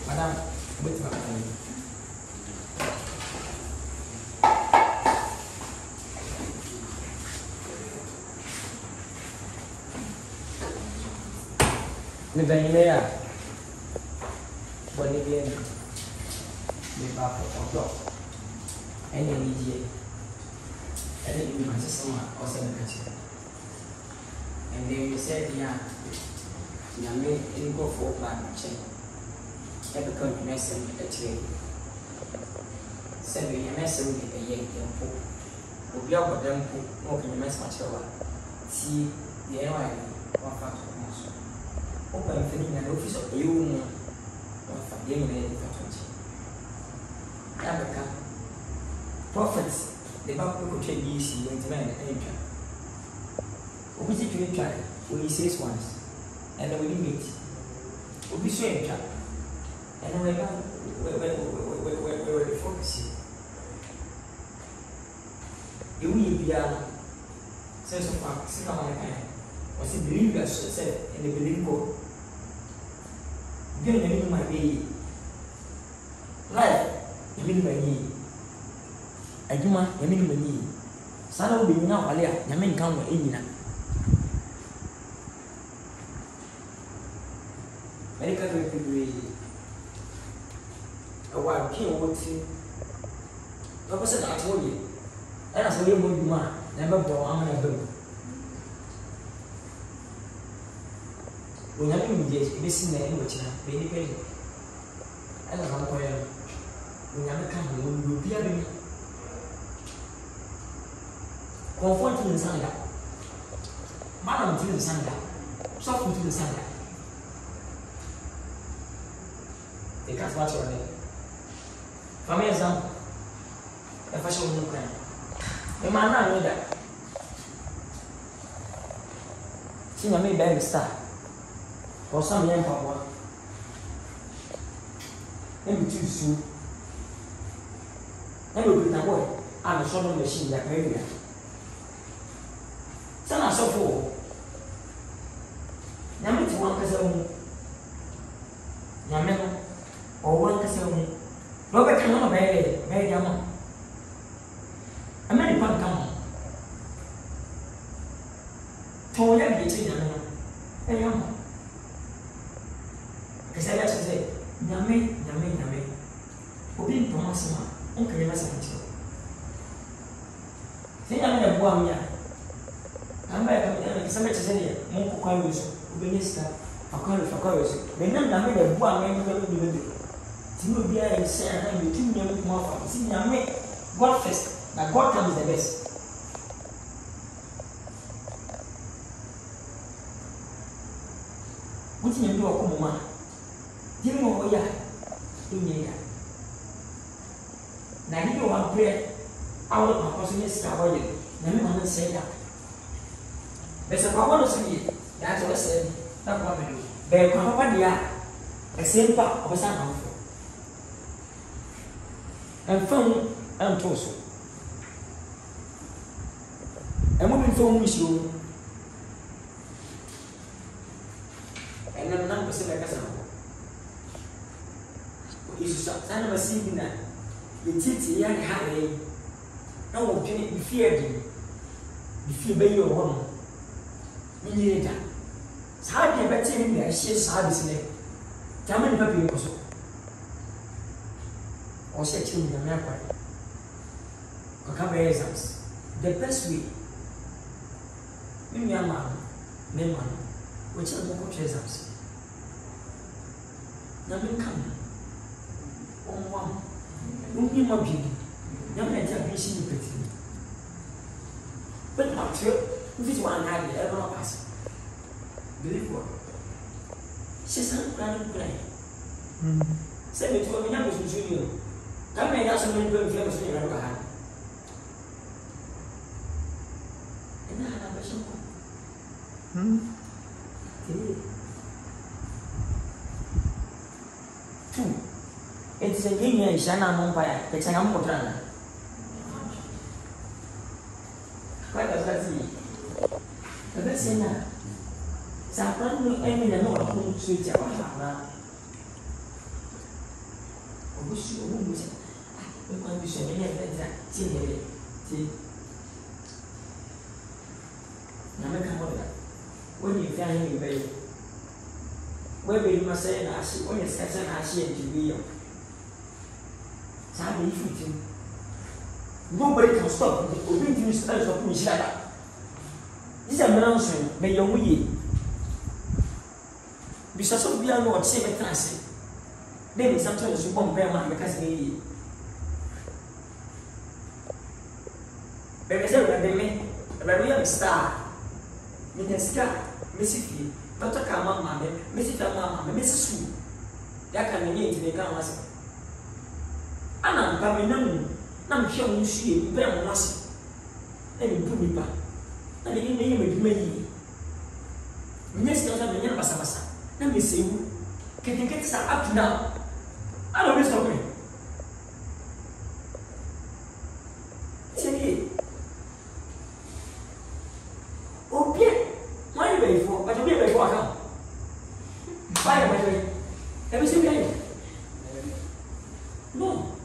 Madam, wait my time. Nibanyimea boni bien me ba for odo ene niye ene ni ma se sama o se na kachi and then you said yeah nyame in go for plan check ebe kan message actually send me a message with a yen tempo obi agodam po no kan message wa ti ye wa wa fa to so open feeling and office of you or for the Africa prophets, the Bible could take easy when the man enter. We see to try, we says once, and then we meet. We so enter, and then we focus. You will be a sense of fact, sit on my hand, was it believe as said, and the believe God. Then you might be life, you mean by me. I do my mean by me. Sana will be now, Alia, Yamin come with India. Medical degree. A while king would see. The person I told you, and I saw you would be mine, never brought on a bill. When I mean, this is the language, baby baby. I don't know where when I come home, you will be a baby. Comfort in the sun. Madam to the sun. Soft to the sun. They can't watch your name. For me, example, a fashion new crime. The man I know that. See, I made baby star. For some young people, let me choose you. Let me put a boy. I'm a sort of machine that area. Some are so full. Number to one person, Yameno, or one person. Robert cannot very young. A man can't come. Told them between them. Very young. Saya baca saya, nyame. Obi informasi mah, mungkin masa kecil. Saya nyame dah buangnya. Sampai kami sampai cakap dia, mungkin kau lusu, ubenya sih, fakau lusu. Dengan nyame dah buangnya juga lebih. Cuma dia yang saya akan bikin nyame mau apa? Si nyame God first, na God comes the best. Mungkin yang dua aku mau. Dia mau ya, ini ya. Nah ini orang pria, awal maksudnya sekarang ini, nanti mana saya. Besok awal sendiri, dah selesai, tak apa dulu. Besok apa dia, kesempat apa sana? Enfant, entoso. Emu bintu misiu. Enam persen mereka sama. Isu sana masih bina, yititi yang hari, namun kini difier bayi orang, ini dah. Sahaja yang baca ini asyik sahaja sini, jangan lupa pilih kosong. Osha chini ya miaka, kakaba exams, the best way. Mimi ama, memang, wajib mau kau exams. Namun kamu. One, mungkin mau gini, yang macam bisi ni betul. Betul tu, mesti cuma anak dia, apa pas? Beli buat. Sesuatu plan. Saya betul punya musuh ni. Kami yang semua ni film musuh ni kan? Ini anak besok. Itu sendirinya di sana nampak, kecil kamu kotoran. Kau tak saksi. Tapi sana, sampai ni, ni dah nak aku suci apa lah. busu obu busu we kwa busu me ne fenza ti ne ti na me ka mo da when you find him be we be ma say na asi when you say na asi e bi yo sa be ifuti nobody can stop obi ntimi stop me shida this is a man me yo wuye bisa so bia no o se be transe dem sometimes so bomb be man because me be say we be star me den sika me sifi but ka mama me sifi mama me sisu ya ka me ni ntime ka wase ana mpa me namu na me hwe mu hwie be mo wase na me bu nipa na me ni me dwuma yi nyesi ka me nyana basa na me sewu kete sa up now I don't stop me tell obi why you be for but obi be for account buy my way every single day no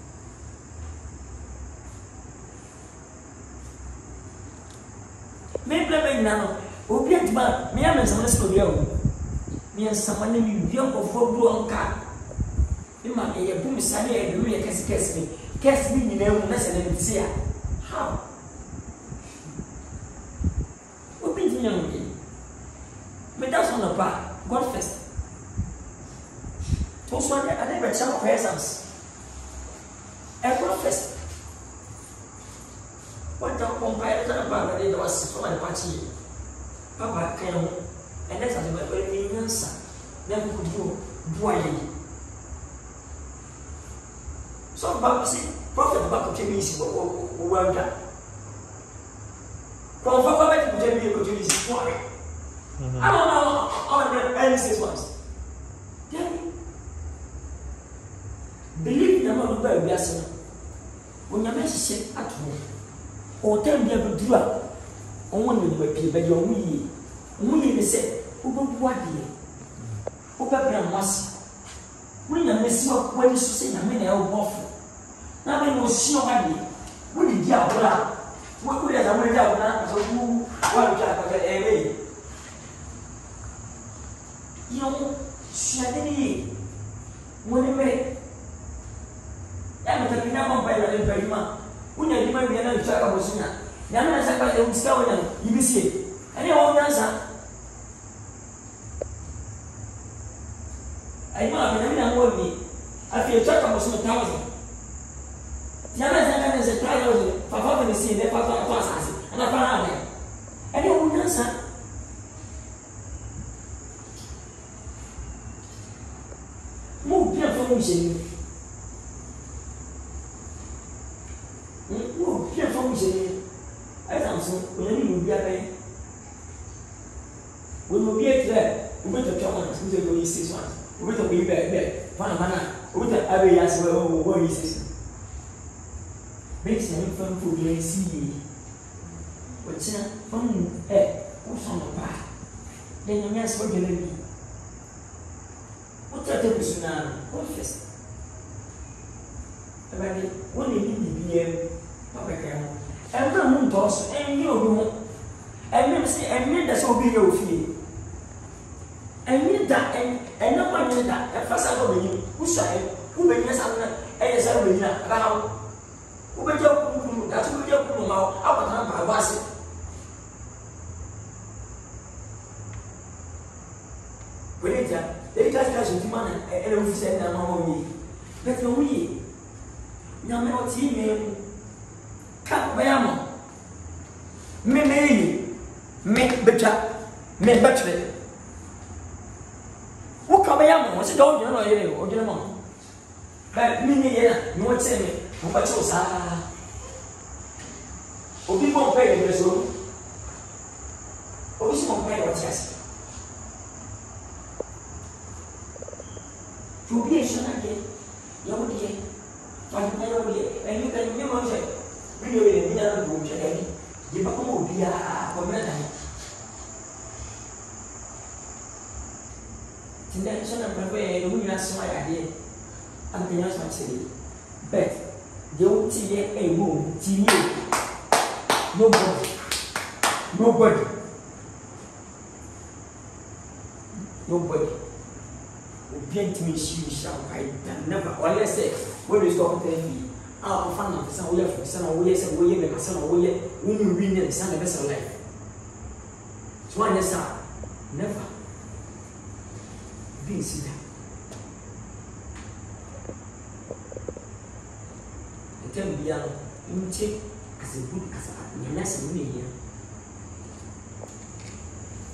me play now obi atba me am some let's go there me am someone me bi on for do on car me ma e bu mi sane e do me kesi ni nyina mu na se na ti ya how obi ti nyam bi me that's on the part God first to so I never tell presence e God first what don't compare to the bar that was from the party papa can and that's what we answer then we could do boy so Bible say prophet back to me is well done from papa to me go to this story I don't know all the answers once believe in the Lord by blessing when you message at home or tell me about do on one with my people your we say who what dear who was when you miss what when you say a minute of waffle now when you see your money when you get out what would I went out now so who what you you know she when you make I'm not going to buy a very much. When you might be another child of Sina, Yana Saka, you discover you will see. Any old answer? I know I'm me. I feel child of Sina 1,000. Yana Saka is a child for having the scene, therefore, and I found out. Any old answer? Move here for me. I answer when you be a when we be there, we went to Thomas, we will use this one. We will be back there. One man, we will have a yes, what is this? Makes them fun food, you see. What's in fun? What's on the back? Then you ask what you let me. What's that? What first? About it, when you need to be Papa, every moon toss, and you and you say, and me that's all be your fee. And me that, and no one did that, and first I will be you, who say, who may yes, and as I will not allow. Who may you, that's who you put them out, I was it. When it they just has a man and we said that no me. But no we. Now, no team. Bayamo me better me better. What come Bayamo? What's it all you know? Or you know, but me, you won't say me, but you say, or people won't pay the room, or we won't pay what yes. To be a son again, you're dear, and you can remember it. We are in the room today. You become be a commander. Today, son of my way, we are so idea. I'm the young man, but the old tea a room, tea. Nobody. Obian to me, she shall I never. All I say, when you stop telling me, I'll find out some way for son away, some way, and some way, when you win the son of best life. So one yes, sir, never being seen. And tell me, you take as a good as a nice and here.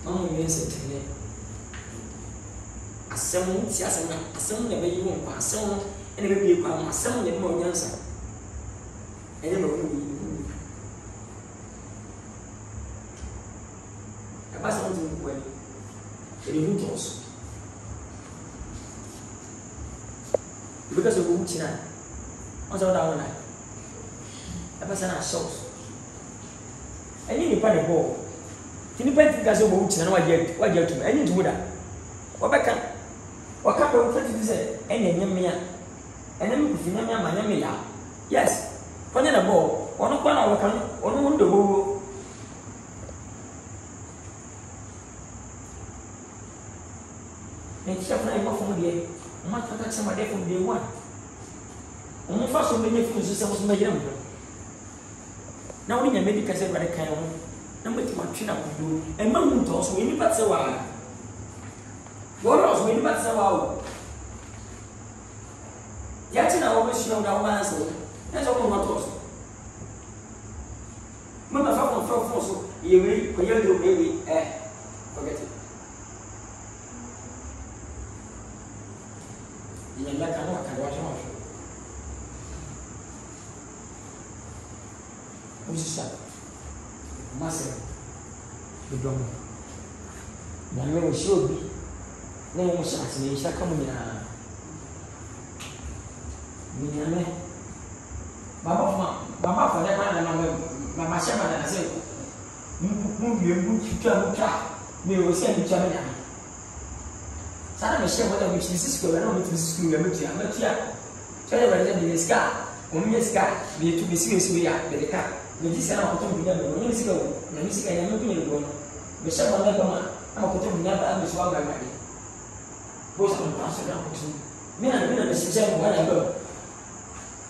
Oh, yes, and asɛm ti asɛm asɛm na bɛyi wo nkwa asɛm ɛna bɛbi kwa ma asɛm na ma onyansa ɛnyɛ na wo yi abasa wo tin kwani ɛni hu tos because of wo china on so da wona abasa na shows ɛni ni pa ne bo tini pa ti ga so wo china na waje atum ɛni ntumu da wabɛka wakape ufati dize ene nyemia ene mkufi nyemia ma nyemia yes fanya na bo ono kwa na waka ono ndo bo ntia funa imo fomu de ma tata chama de fomu de one ono fa so menye fu so se mo megira mo na woni nya medical se bare kan ho na mo ti ma twi na kudu e ma mu to so ni pat se wa Boros we nipa tsa wawo. Yati na wo shino da wo anso. Enso ko mo to so. Mo ba fa ko so yewe ko yelo ewe forget it. Ina la kana ka wa chama sho. Musisa. Mase. Bidomo. Na me shobi. Na mo sa asine isa ka mo nyina minyame baba fa le ma na mama shema na se mu twitwa me o se twitwa me na sana me shema na mi chisi ko na mi chisi ko ya me tia chale ba de ska o mi ska bi tu bi si ya de ka me di sana ko to bi na me ska o na mi ska ya me tu ne ko me shema na ba ma ko to bi na ba me so ga ga Bosa no passo da kutu. Mina mesija mo wala ndo.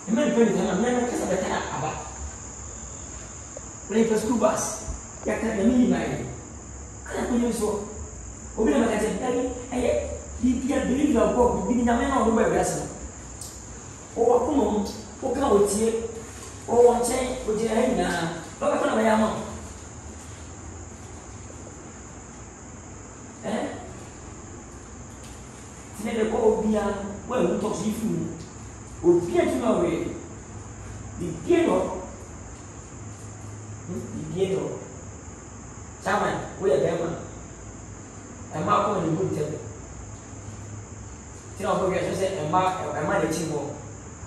Imani pende tena mimi kasa betana aba. Play for school bus. Ya kada mimi mai. Kana kunyoso. Obina makaje tani aye di pia believe na go bi na mena o ba biasa. O wakuno o ka otie o wonche o je hai na. Ba ka na ba ya mo. Nele ko obia we wu to si fu obia ti ma we di pieno sama we ya bema e ma ko ni bu te ti na ko ge so se e ma de ti mo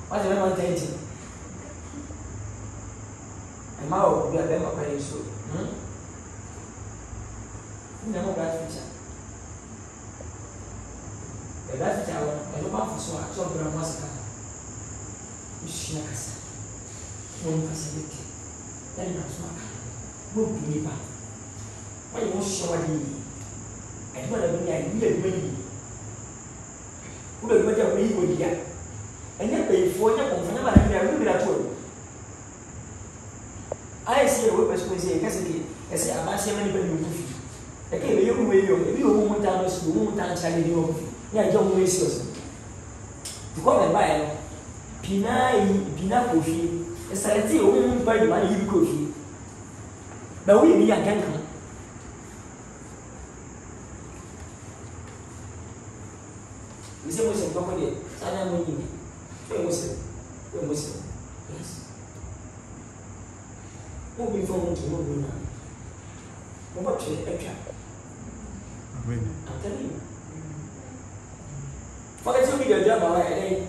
wa se ma te ti e ma o bia bema pa ni so ni na mo ga ficha That's the hour. I don't want to so grandma was a Shinakasa. One facility. Then I was not. Who believe that? Why you show a lady? I don't know when I really who don't matter when you go here. And yet, before you come from I will be at all. I see a workers who say, I say, I'm not saying anybody will do. Okay, you will, if you won't tell us, you won't answer you. Ya jom resios ko me ba e pina kofi esareti o mu pa di ma yi kofi ba wo yi ya kan kan mi se mo se ko de sana mo yi mo se yes o bi fo mo to mo na mo ba che e twa amen atani Fakati obi de job awa ere.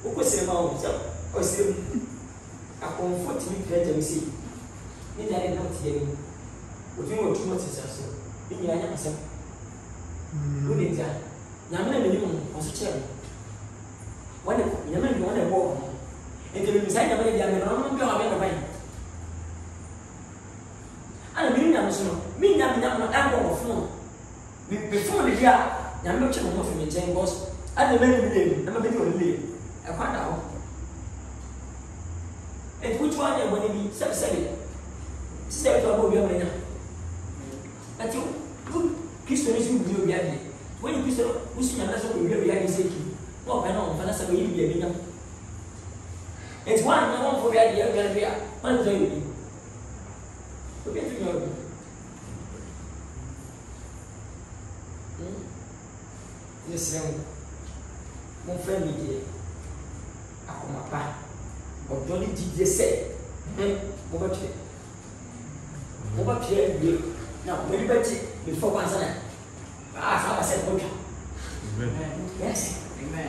Uko sema o sema a comfort me create me see. Ni dare na ti yemi. O fi mo too much so. Ni anya asem. Wo de ja. nyame na nimu oso kyerɛ wɔde nyame na wɔde bɔ ho enti me misai nyame de ame no no bi a wɔbɛ ban ana me nyame so no me nyame na ɛbɔ wɔ fon me fon de dia nyame kyerɛ mo fi me nkyɛn boss ana me ni na me bi wɔ le ɛkwa da hɔ enti which one yɛ bɔ ne bi sɛbsɛbe sɛ to abo bi amanya ati Kristo ni su bi obi ade when Kristo usu nyame so obi obi ade sɛ ki no ba na on fa na sɛ yi bi nya enti one na one for bi ade ya bi a man so yi obi ati nyo obi yes mon frère mi die akoma pa ojo ni didie sɛ mo ba tire bi na mo ni beti before one sana sa ba sɛ ko twa amen yes amen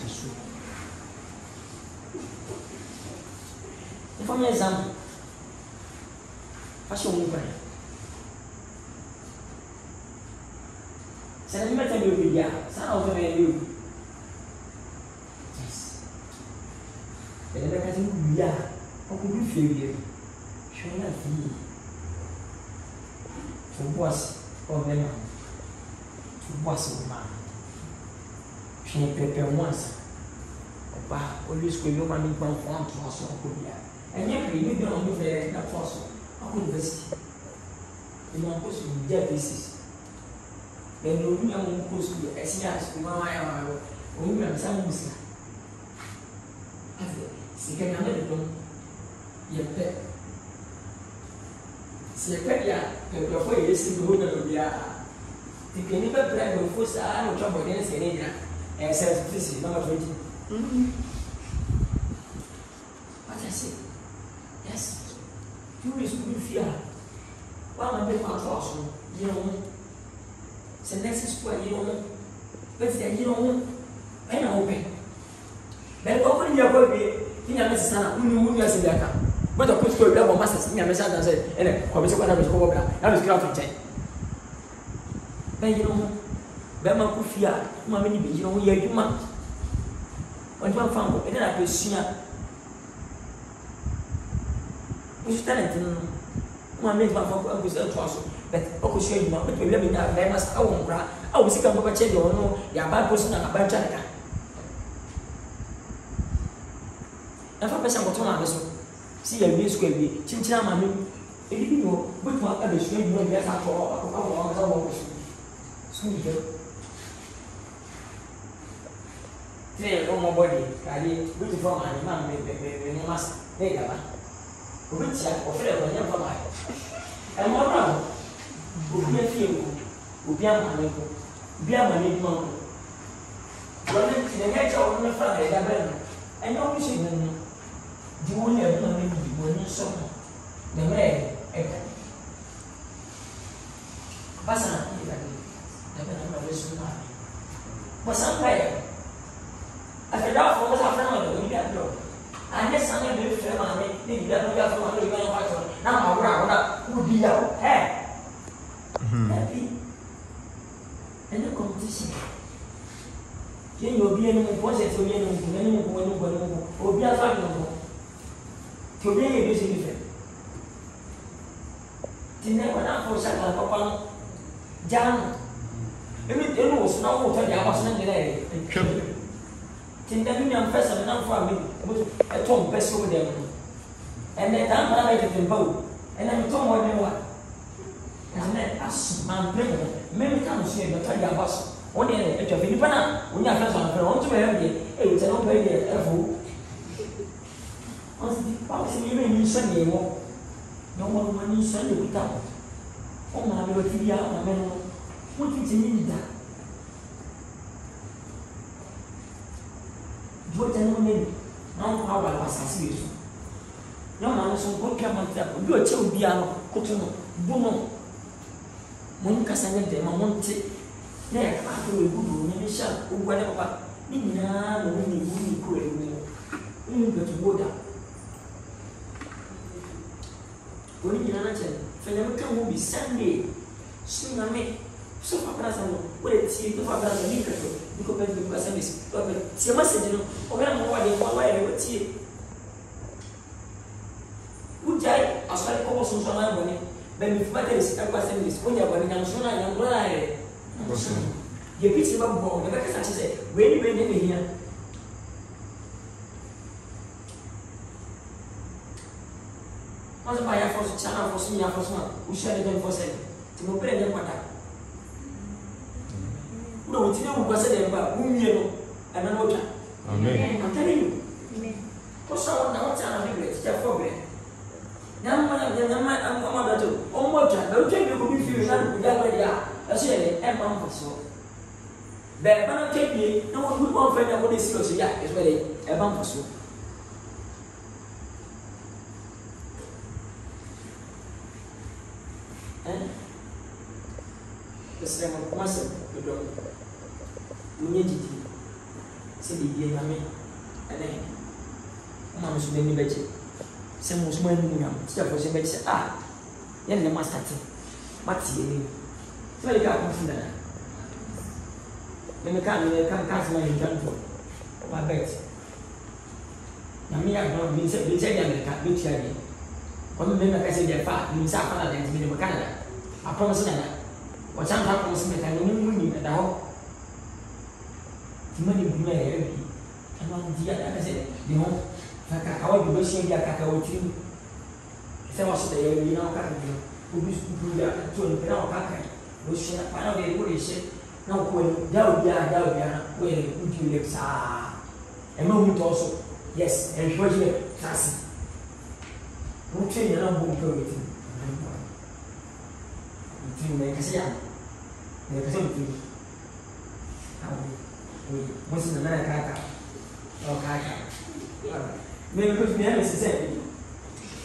Jesus for me example fashion mo ba sɛ ni meta bi obi ya sa na o fɛ me bi yes ele vai fazer um dia ou com um filho show na vida tu boas problema tu boas o mal tinha prepare once opa o Luiz escolheu uma amiga para um ponto nosso com dia é minha filha me deu um diferente da força a universidade e não posso dia desses eu não tinha curso é assim acho uma maior o meu não sabe música se quer nada de bom e até se é que eu fui esse do no dia se quem me prepara eu fosse no trabalho dele seria é certo disse não vai mas assim yes tu is good fear one of the controls you know se nessa escola you know but you know I know open bem como ele vai ver tinha mesa sana unu ya sibaka bota ko ko bla bo masters tinha mesa dan say ene ko be se ko na be ko bla na be skra to check bem you know bem ma ku fia ma me ni be you know ya adwuma on fa fa ko ene na be sua o talent no ma me fa fa ko se to aso but o ko sua adwuma but be bla me na be mas awo nkra awo sika mo ba che de ono ya ba post na ba cha ka fa pesa ko tona abeso si ya bi square bi chinchina ma me e bi no but ma ka be square bi no ya sa to awo za wo so ni do te o mo body kali but from an man me no mas ne ga ba o bi tia o fere ko nya fa ma e mo ra o bi fi ko o bi ama ne ko bi ama ne mo ko wala ni ne ga o ne fa ne ga ba no e no bi se ne di wọ́n yẹ ẹ̀dùn náà níbi wọ́n ní sọ́kùn nẹ̀mẹ́ ẹ̀ka basa náà ní ìlànà ẹ̀ka náà nígbà wọ́n sún náà bọ́sà ń káyà àfẹ́dá ọ̀fọ̀ bọ́sà fẹ́ náà lọ́wọ́ níbi àdúrà ànyẹ́ sàn ní ìlú fẹ́ máa ní ìlú àdúrà fẹ́ máa ní ìlú àdúrà fẹ́ náà máa wúrà wọ́n náà wọ́n bí yà wọ́ ẹ̀bí ẹni competition yẹn yẹ obi ẹni mu bọ́sẹ̀ tí obi ẹni mu kù ẹni mu kù ẹni mu kù ẹni mu kù obi afọ àgbẹ̀ mu tí obi ẹni yẹ bí nífẹ̀ẹ́ tí ní ẹ̀kọ́ náà fọ́ sàkà pápá no jáàmù ẹni wò sùn náà wò tọ́ di àwọn sùn náà nyẹ́lẹ̀ yẹ tí ní ẹni yàn fẹ́ sàmì náà fọ́ àmì ẹ̀tọ́ mpẹ́ sí wọ́n dẹ̀ mu ẹ̀nẹ́ ẹ̀dá mpẹ́ náà yẹ tètè mpẹ́ o ẹ̀nẹ́ mi tọ́ wọ́n dẹ̀ wá ẹ̀nẹ́ asùn máa mpẹ́ mu mẹ́mi ká nù sùn yẹ bẹ́tọ́ di àwọn sùn wọ́n yẹ ẹ̀tọ́ fẹ́ nípa náà wọ́n yẹ afẹ́ sọ̀rọ̀ fẹ́ wọ́n tún bẹ̀ yẹ ẹ̀yẹ tẹ̀ náà bẹ̀ yẹ ẹ̀fọ́ wọ́n ti báwo sẹ́ yẹ bẹ́ẹ̀ ní nsọ́ ní ẹ̀wọ́ ní ọmọ ọmọ ní nsọ́ ní òkúta wọ́n máa bẹ̀ wọ́n ti bí àwọn ọmọ ẹ̀wọ́ wọ́n ti tẹ̀ ní ìdá dúró tẹ̀ ní wọ́n lẹ́nu náà wọ́n àwọn àwọn asase yẹ so ní ọmọ àwọn sọ wọ́n kí a máa tẹ̀ obi ọ̀kyẹ́ obi àná kótó no bó no mo ní kasa ní dẹ̀ ma mo ń tẹ̀ na yɛ kaba akɔ ewu do ne bi hyɛ ogu ɛne papa ne nyinaa na wɔn ewu ne kuro ewu mu wɔn bɛtu wo da wɔn nyinaa na kyɛn fɛnɛ mo ka ho bi sunday sunyame so for present, what it see to for present, you go back to the service. See a message, you know, or I'm more than 1 way, I would see. Good day, I started almost on my money. Then if matter is a question is when you're going to show and lie. You pitch him up, the back as I say, when you bring him here. Once by a first channel for senior first one, we share them for second. To move them for that. No, it's not what I said about whom you know, and an order. Amen. I'm telling you. For someone now, what's our regret? They're for me. Now, I'm going to one more time. Don't take you to be feeling without where they are. I say, I'm on for so. But when I take me, no one would want to find out what they see. So, yeah, it's where they are bound for so. The same of myself, the dog. We need it. Say the year, and then Mamma should be better. Some was when stuff was a better. Ah, young the master. What's he? So you can't consider that. Then the come cancel my injunction. My bet. Now, me, I don't mean to be saying that I can't beat you again. When the men are saying they're fat, you say, I can't be in Canada. I promise that. What I'm talking about, I don't know at all. Money be made. And on the other side, you know, I want to see your cacao too. If I was there, you know, who is to the caca, which she had found out what he said. Now, when down, where would you live? A moment also, yes, and what you have. Who train your own book with him? Make a sound. Make a something. What's in the America? Oh, Kaka. Maybe put me on as a second.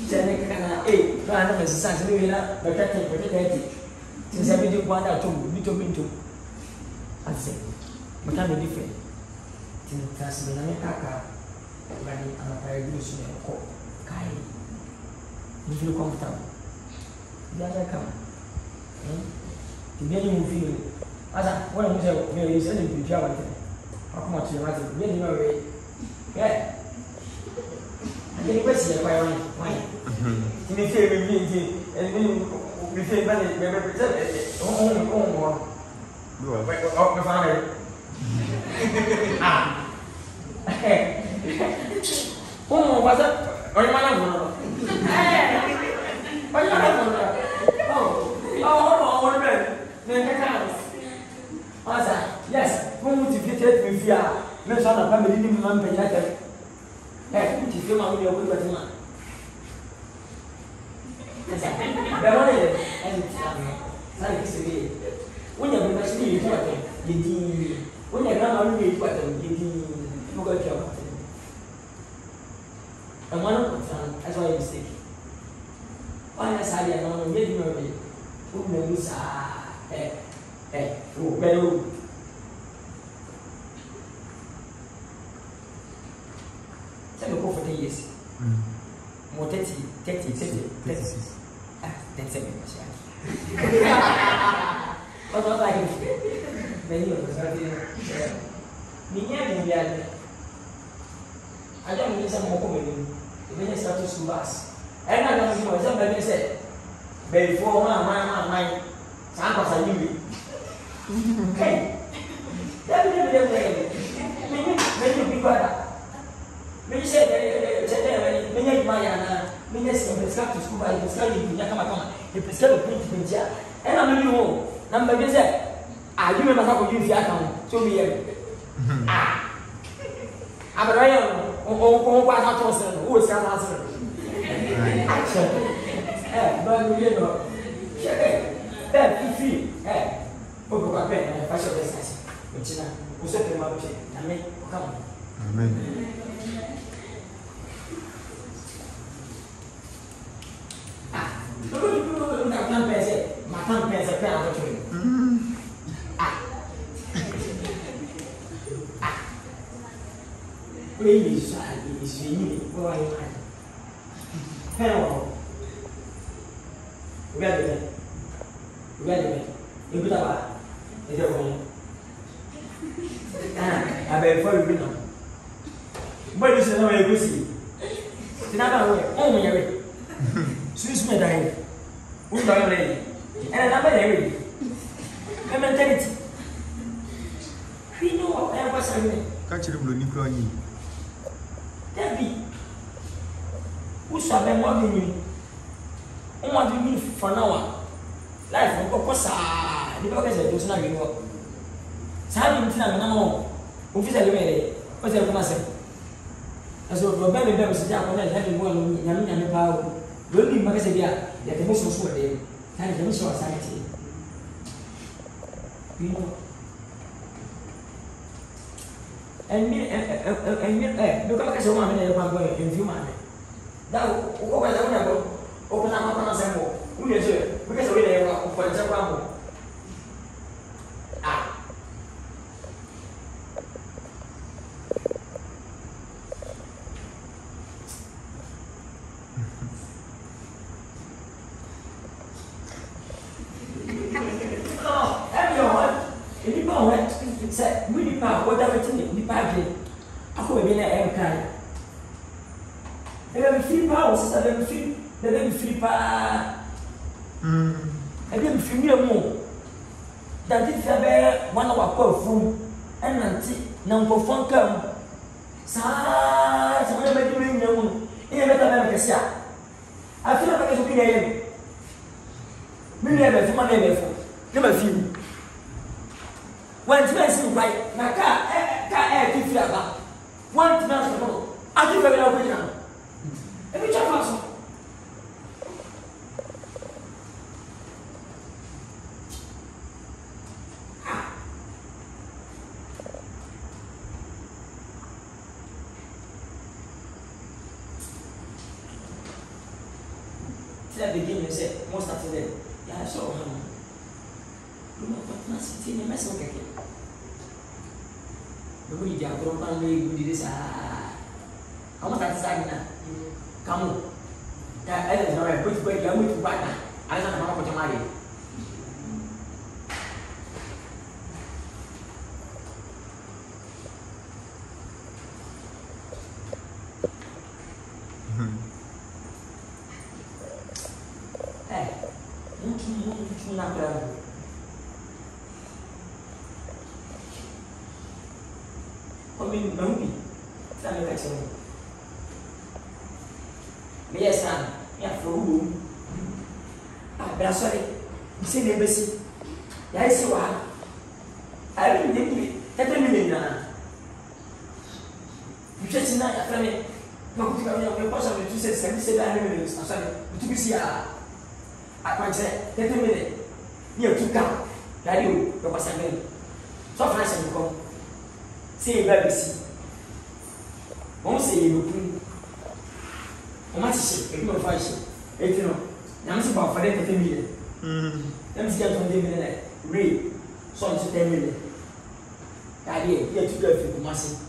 Janet, eh, Random as a son, but I can't protect it. Since I did one out to be talking to. I say, but I'm different. Tintas in America, running on a very good smell. Kai. You feel comfortable. The other come. The very movie. As I want to say, there is anything to tell you. How much you want to really know it? Yeah. And then you question why? To be fair, and then we feel money, we represent it. Oh, the family. Ah. Oh, what's up? Or you might not. What hold on, yes, when we defeated with fear, let's on a family man pay. Hey, which is your man, your good man. When you're actually when you're not really you got your and one of them, that's why you mistake. Why I say I don't get you who knows oh, well, tell me for 30 years. More 30. That's it. What was I? Many of us I don't need some more comedy. When you start to school bus, and I don't know somebody said, before my son was a new. Okay, that will be many people. When you say, many ministers come to school by the study, you prescribe a print here. And I'm a new number. You said, I remember how to use the account. Show me. Ah, I'm a rayon. Oh, what I told her, who is that answer? But you know, that free. Who got pen and fashion business, which is a mountain. I mean, come. Amen. My tongue pens a pen out of you. Please, is unique. Who are you? Hello. Ready? You good about? Ede ko. Abe for you no. Boy this na we go see. Tina ba we, o mo yawe. Swiss me dai. We ba yawe. And na ba yawe. Mentality. We know I was saying. Catch him lo ni kro yin. Debbie. Who sabe mo bi ni. O mo bi ni for now. Life ko ko sa. Di ba ka se do na bi no. Sa bi ntina na no. O fi se le mere. O se ko ma se. Aso do ba be se ja ko na le mo no nyame pa o. Do ni ma ka se dia. Ya te mo so so de. Kan je mo so asante. You know. And because I saw one minute in few months. Now, what I want to open up on a sample. Who is it? Because we have for example. Ah. Oh, everyone. If you go ahead, say, we depart, whatever thing you depart, I could be in a kind. They free power, sister, they free power. I didn't feel more. That if you have one of our food and nanti, number phone come. Sa, someone may do no. In a better than I feel like it's okay. Me never for my neighbor. Never feel. One person right, my car, if you have one person, I give it away now. Every time I begin to say, most of them, yeah, so sitting in a mess of it. We are probably good this. How much I say now? Come on. That is not a good way. I'm with you right now. I don't know what you're married. Hey, you not there. Kami mampi, saya nak cakap. Biasa, ya furu. Berasal sini besi. Ya isiwa. Hari ini kita mina. Bisa cina ya kami. Kalau kita yang berpasal itu saya dah mina. Asal itu bisa. Apa saja kita mina. Dia tukar. Dari berpasal ini. So fast bukan. Say BBC. On say you put on my ship, a good fashion. 18. Now, it's about 40 million. Let me get 20 million. Read. So it's 10 million. Idea, here to go for Massy.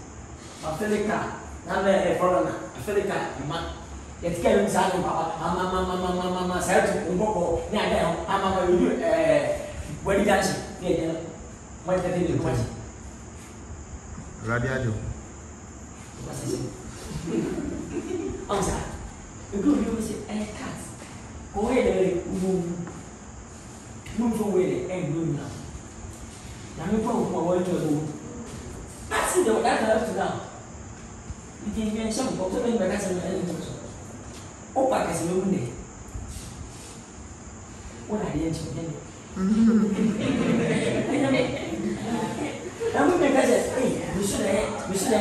A Felica, now a foreigner, a Felica, a man. Yet, Kevin Sagan, Mamma, Sergeant, Umbo, now, Mamma, you do what he does. Yeah, what I did the question. Radio. Angsa. Good news is a cat. Go ahead, move away and good now. Now you go for what you do. That's it, that's up to now. You can get some books of the Opa is no day. What I didn't tell you. Namun mereka kata, Mr.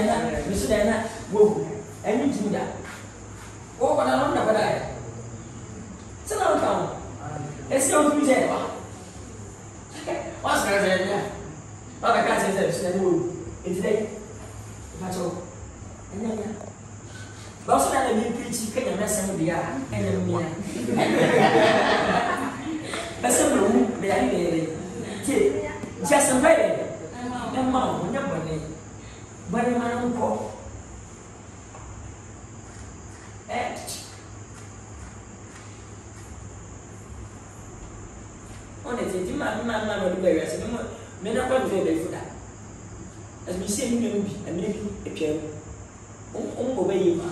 Wow, ini sudah. Oh, pada orang dah pada. Senang tahu. Esok tu bisa apa? Wah, sekarang saya ni. Pada kasih saya sudah dulu. Itu deh. Macam, ini ya. Bawa sudah ada mimpi jika yang nasi dia, yang minyak. Pasal belum berani. Jadi, jangan sampai. Yang mau nyambani, bagaimana engkau? Oh, ni jadi mana baru beres. me na kwa do be fuda as me say me bi and me e pia go be yi ma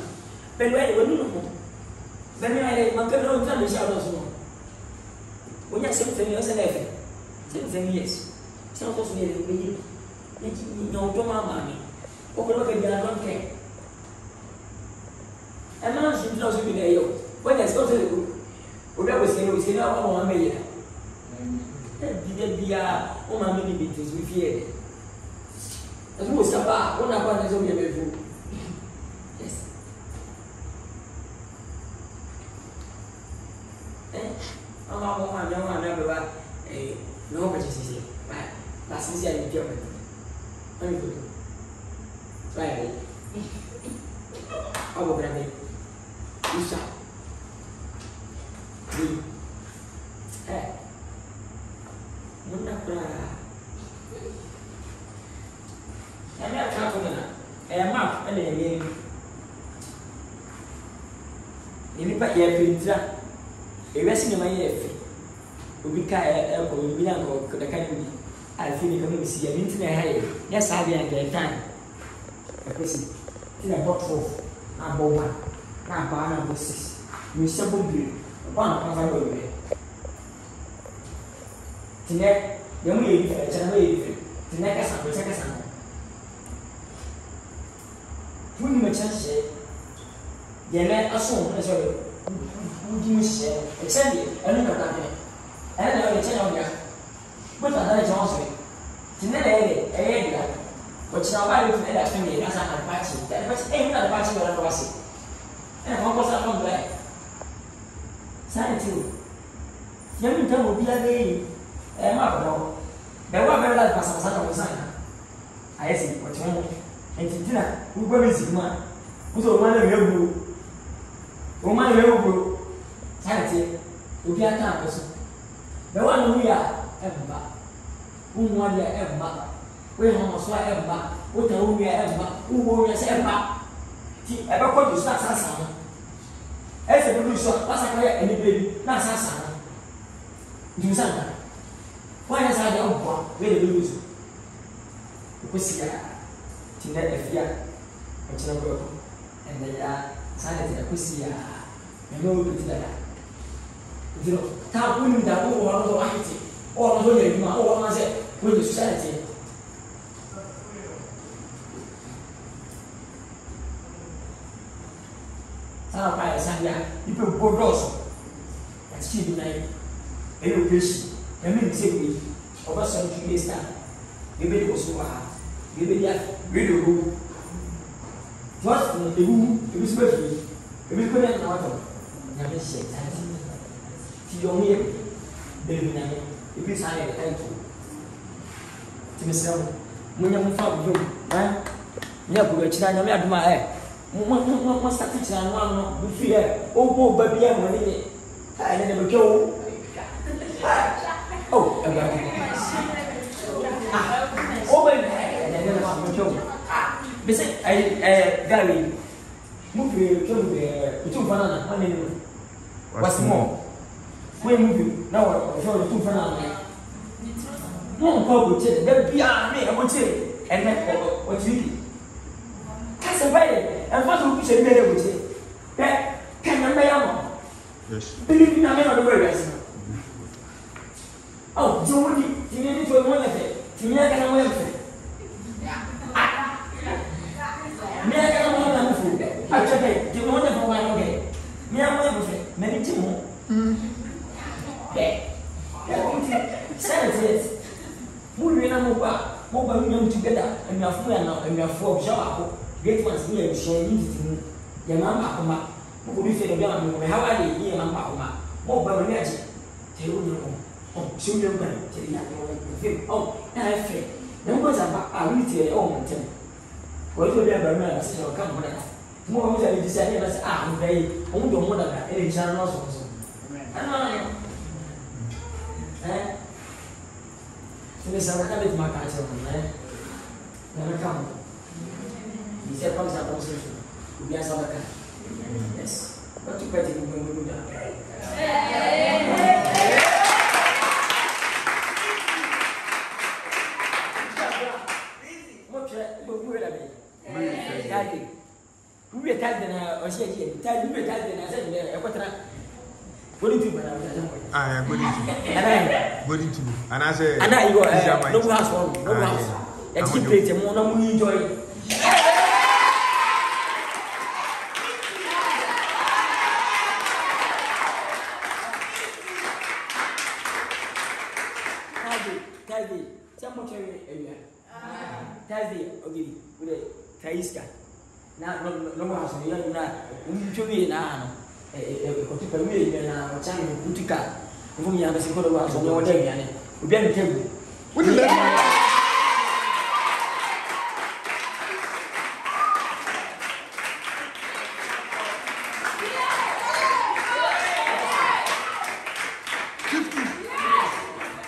be lo e wonu no be me ai ma ka no tan be sha do so onya 7 years na efe 7 years se no so so ye be yi ni no to mama mi o ko ka dia non ke e ma so do so bi ne yo when there's go to obi awosi ni awo mo ma ye dia o ma mi bi to so fie azu wo sapa ona kwa na so bi be fu yes ama mo ma na be ba no ba sisi ba sisi ali pia ba ani ko vai abo grande isa muna pra ame aka ko na map ele ye ni pa ye pintra ewesi ni ma ye fi obi ka ko obi na ko da kan bi alfi ni kama bisi ya binti na haye ya sabi ya ga tan akosi tina bottle na boba na ba na bosis mi sabo bi ba na pa ba bi tina ya mu ye fi cha na ye fi tina ka sa ko cha ka sa funi ma cha she ya na aso na so ndi mi she e cha bi anu ka ta bi ana na cha na ya but I don't know. Today, I but now I look at that family as a party. That was ain't not a party or a party. And what was up on black? Sanity. Young time will be a day. I'm up now. There were very like Pastor Santa Sana. I see what you want. And Tina, who was his man? Who's a man of your blue? Woman of your blue. Sanity will be a time person. The one we are. Emba umwa ya emba we ho so emba o ta o ya emba wo ya se emba ti e ba ko du sa no e se du so pasa ka ya eni bebi na sa no du sa na wa ya sa de obwa we de du so ko si ya ti na efia o ti na ko and ya sa de ko si ya me no bi ti da you know ta bu ni da ko wa no wa ti all the way, all I said, with the society. Some of my son, people go doors and see the night. They will wish, and then say, we over some 2 days time. You may go so hard. You may have radio go. Just the room, it was perfect. It was good at the water. Never said that. You don't hear baby night. Ibi sana ya thank you. Timesema munya mfa byo, nya bu akira nya me aduma mo start kira no ano bu fi o ba bia mo ni ne be kyo oh aba o ba ne ma kyo bese gari mu fi kyo be tu fana na ne what's more we move now so tu fana no ko go che da bia me go che and then o chi ka se bai and fa so ku che me go che can na me ya yes believe na me no go yes oh jodi ti ne to mo na fe ti ne ka na mo ya fe me ka na mo na fu a che ke ti mo na fo wa no ke me mo ya fe me ni ti mo Senate, moving on mobile young together, and your friend and your four shower. Great ones here, sharing your mamma, who will be fed down. How are they here, Mamma? Mobile energy. Tell you, oh, show your money, tell you, oh, and I feel. Numbers are really to your own ten. What will be a Berman as you come on that? More than you decided as I'm very own the mother, and in China also. Ini sama kan itu makan macam mana? Kamu bisa kalau siapa musuh biasa makan. Yes. Betul betul mudah. Thursday. We are Thursday now, or she tell you Thursday now. I said, what do you do? I am going to. And I say, and I go, no house, no house. And she plays a more enjoy. Thursday, some area. Thursday, okay, with a Taiska. Now, no house, you are not. We should be now. A million and a channel, Utica. Whom you have a single house on your day, and we get a table.